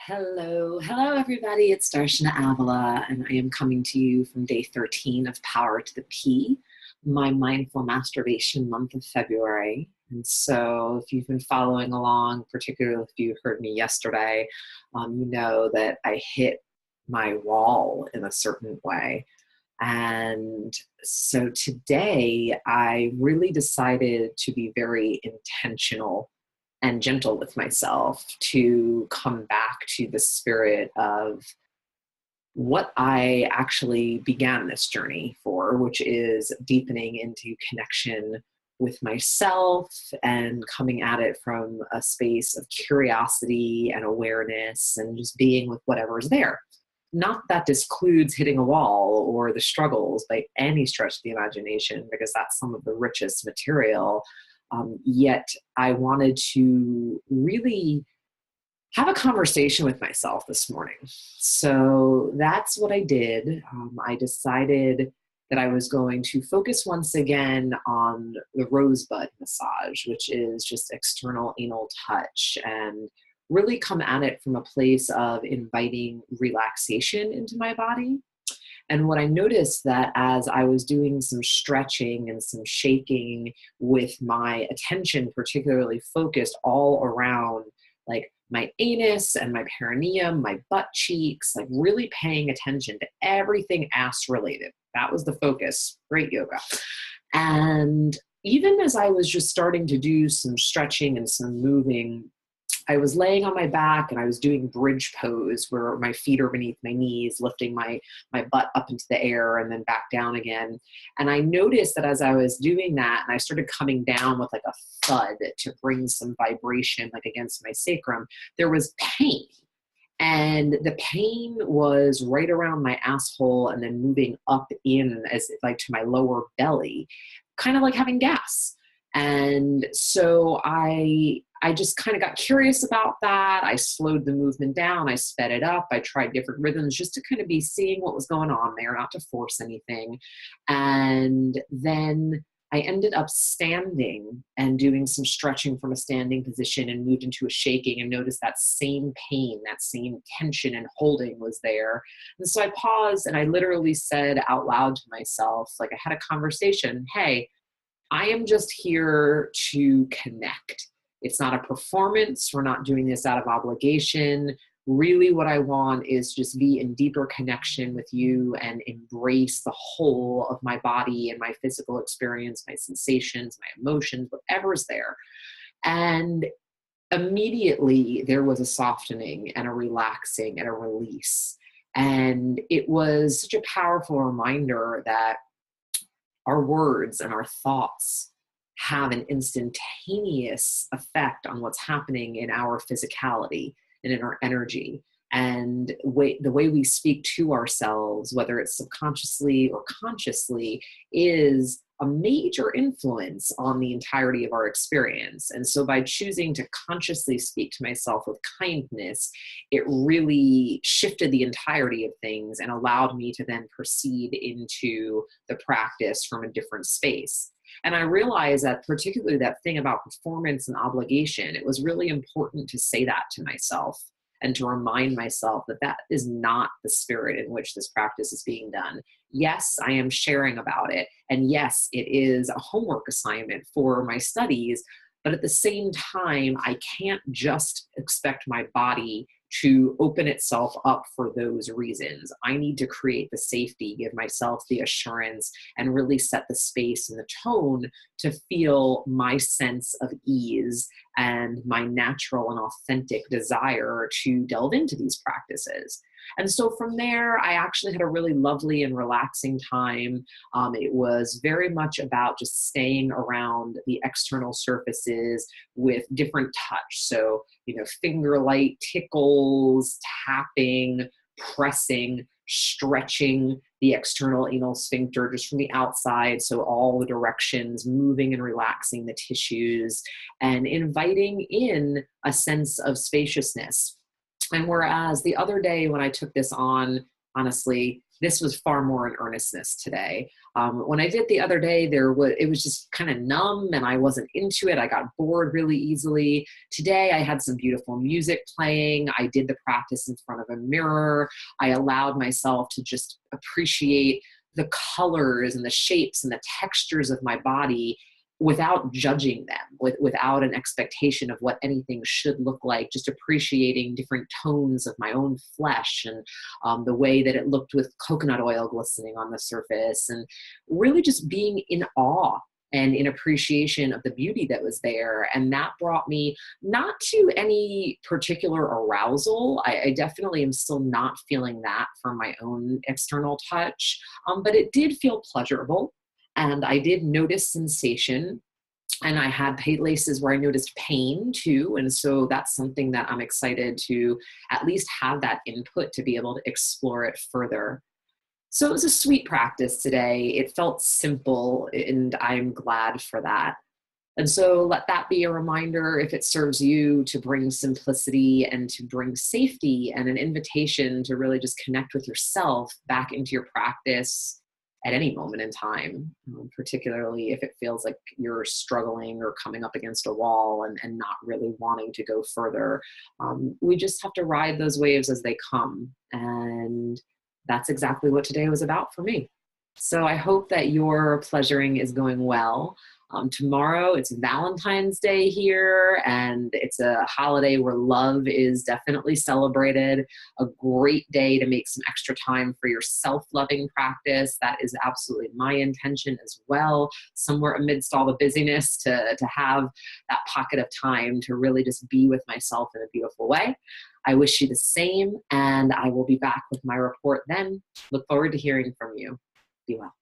Hello everybody. It's Darshana Avila, and I am coming to you from day 13 of Power to the P, my mindful masturbation month of February. And so, if you've been following along, particularly if you heard me yesterday, you know that I hit my wall in a certain way. And so today, I really decided to be very intentional and gentle with myself to come back to the spirit of what I actually began this journey for, which is deepening into connection with myself and coming at it from a space of curiosity and awareness and just being with whatever is there. Not that this includes hitting a wall or the struggles by any stretch of the imagination, because that's some of the richest material. Yet I wanted to really have a conversation with myself this morning. So that's what I did. I decided that I was going to focus once again on the rosebud massage, which is just external anal touch, and really come at it from a place of inviting relaxation into my body. And what I noticed that as I was doing some stretching and some shaking with my attention, particularly focused all around like my anus and my perineum, my butt cheeks, like really paying attention to everything ass related. That was the focus. Great yoga. And even as I was just starting to do some stretching and some moving, I was laying on my back and I was doing bridge pose where my feet are beneath my knees, lifting my butt up into the air and then back down again. And I noticed that as I was doing that and I started coming down with like a thud to bring some vibration like against my sacrum, there was pain. And the pain was right around my asshole and then moving up in as like to my lower belly, kind of like having gas. And so I just kind of got curious about that. I slowed the movement down. I sped it up. I tried different rhythms just to kind of be seeing what was going on there, not to force anything. And then I ended up standing and doing some stretching from a standing position and moved into a shaking and noticed that same pain, that same tension and holding was there. And so I paused and I literally said out loud to myself, like I had a conversation, hey, I am just here to connect. It's not a performance. We're not doing this out of obligation. Really what I want is just be in deeper connection with you and embrace the whole of my body and my physical experience, my sensations, my emotions, whatever's there. And immediately there was a softening and a relaxing and a release. And it was such a powerful reminder that our words and our thoughts have an instantaneous effect on what's happening in our physicality and in our energy. And the way we speak to ourselves, whether it's subconsciously or consciously, is a major influence on the entirety of our experience. And so by choosing to consciously speak to myself with kindness, it really shifted the entirety of things and allowed me to then proceed into the practice from a different space. And I realized that particularly that thing about performance and obligation, it was really important to say that to myself and to remind myself that that is not the spirit in which this practice is being done. Yes, I am sharing about it. And yes, it is a homework assignment for my studies. But at the same time, I can't just expect my body to open itself up for those reasons. I need to create the safety, give myself the assurance, and really set the space and the tone to feel my sense of ease and my natural and authentic desire to delve into these practices. And so from there, I actually had a really lovely and relaxing time. It was very much about just staying around the external surfaces with different touch. So, finger light tickles, tapping, pressing, stretching the external anal sphincter just from the outside. So all the directions, moving and relaxing the tissues and inviting in a sense of spaciousness. And whereas the other day when I took this on, honestly, this was far more in earnestness today. When I did the other day, it was just kind of numb and I wasn't into it. I got bored really easily. Today, I had some beautiful music playing. I did the practice in front of a mirror. I allowed myself to just appreciate the colors and the shapes and the textures of my body without judging them, without an expectation of what anything should look like, just appreciating different tones of my own flesh and the way that it looked with coconut oil glistening on the surface, and really just being in awe and in appreciation of the beauty that was there. And that brought me not to any particular arousal. I definitely am still not feeling that from my own external touch, but it did feel pleasurable. And I did notice sensation, and I had laces where I noticed pain too. And so that's something that I'm excited to at least have that input to be able to explore it further. So it was a sweet practice today. It felt simple, and I'm glad for that. And so let that be a reminder, if it serves you, to bring simplicity and to bring safety and an invitation to really just connect with yourself back into your practice at any moment in time, particularly if it feels like you're struggling or coming up against a wall and not really wanting to go further. We just have to ride those waves as they come. And that's exactly what today was about for me. So I hope that your pleasuring is going well. Tomorrow, it's Valentine's Day here, and it's a holiday where love is definitely celebrated. A great day to make some extra time for your self-loving practice. That is absolutely my intention as well, somewhere amidst all the busyness to have that pocket of time to really just be with myself in a beautiful way. I wish you the same, and I will be back with my report then. Look forward to hearing from you. Be well.